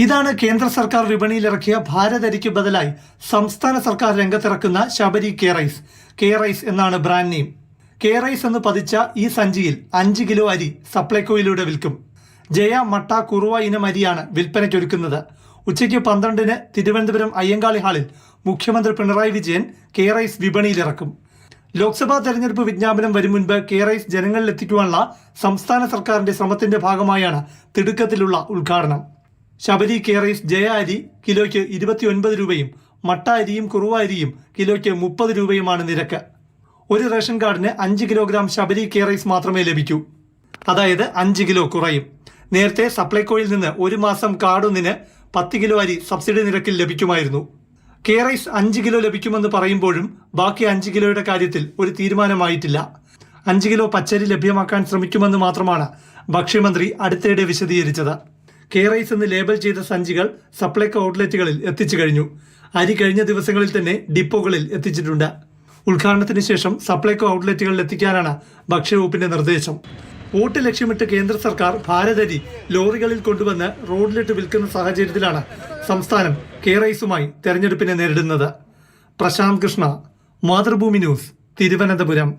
ഇതാണ് കേന്ദ്ര സർക്കാർ വിപണിയിലിറക്കിയ ഭാരത് അരിക്ക് ബദലായി സംസ്ഥാന സർക്കാർ രംഗത്തിറക്കുന്ന Sabari K rice. K rice എന്നാണ് ബ്രാൻഡ് നെയിം. കെ റൈസ് എന്ന് പതിച്ച ഈ സഞ്ചിയിൽ 5 കിലോ അരി സപ്ലൈകോയിലൂടെ വിൽക്കും. ജയ, മട്ട, കുറുവ ഇനം അരിയാണ് വിൽപ്പനയ്ക്കൊരുക്കുന്നത്. ഉച്ചയ്ക്ക് 12-ന് തിരുവനന്തപുരം അയ്യങ്കാളി ഹാളിൽ മുഖ്യമന്ത്രി പിണറായി വിജയൻ കെ റൈസ് വിപണിയിലിറക്കും. ലോക്സഭാ തെരഞ്ഞെടുപ്പ് വിജ്ഞാപനം വരും മുൻപ് കെ റൈസ് ജനങ്ങളിലെത്തിക്കുവാനുള്ള സംസ്ഥാന സർക്കാരിന്റെ ശ്രമത്തിന്റെ ഭാഗമായാണ് തിടുക്കത്തിലുള്ള ഉദ്ഘാടനം. ശബരി കെ റൈസ് ജയ അരി കിലോയ്ക്ക് 29 രൂപയും മട്ട അരിയും കുറുവ അരിയും കിലോയ്ക്ക് 30 രൂപയുമാണ് നിരക്ക്. ഒരു റേഷൻ കാർഡിന് 5 കിലോഗ്രാം ശബരി കെ റൈസ് മാത്രമേ ലഭിക്കൂ. അതായത് 5 കിലോ കുറയും. നേരത്തെ സപ്ലൈകോയിൽ നിന്ന് ഒരു മാസം കാർഡൊന്നിന് 10 കിലോ അരി സബ്സിഡി നിരക്കിൽ ലഭിക്കുമായിരുന്നു. കെ റൈസ് 5 കിലോ ലഭിക്കുമെന്ന് പറയുമ്പോഴും ബാക്കി 5 കിലോയുടെ കാര്യത്തിൽ ഒരു തീരുമാനമായിട്ടില്ല. 5 കിലോ പച്ചരി ലഭ്യമാക്കാൻ ശ്രമിക്കുമെന്ന് മാത്രമാണ് ഭക്ഷ്യമന്ത്രി അടുത്തിടെ വിശദീകരിച്ചത്. കെ റൈസ് എന്ന് ലേബൽ ചെയ്ത സഞ്ചികൾ സപ്ലൈകോ ഔട്ട്ലെറ്റുകളിൽ എത്തിച്ചു കഴിഞ്ഞു. അരി കഴിഞ്ഞ ദിവസങ്ങളിൽ തന്നെ ഡിപ്പോകളിൽ എത്തിച്ചിട്ടുണ്ട്. ഉദ്ഘാടനത്തിന് ശേഷം സപ്ലൈകോ ഔട്ട്ലെറ്റുകളിൽ എത്തിക്കാനാണ് ഭക്ഷ്യവകുപ്പിന്റെ നിർദ്ദേശം. വോട്ട് ലക്ഷ്യമിട്ട് കേന്ദ്ര സർക്കാർ ഭാരതരി ലോറികളിൽ കൊണ്ടുവന്ന് റോഡിലിട്ട് വിൽക്കുന്ന സാഹചര്യത്തിലാണ് സംസ്ഥാനം കെ റൈസുമായി തെരഞ്ഞെടുപ്പിനെ നേരിടുന്നത്. പ്രശാന്ത് കൃഷ്ണ, മാതൃഭൂമി ന്യൂസ്, തിരുവനന്തപുരം.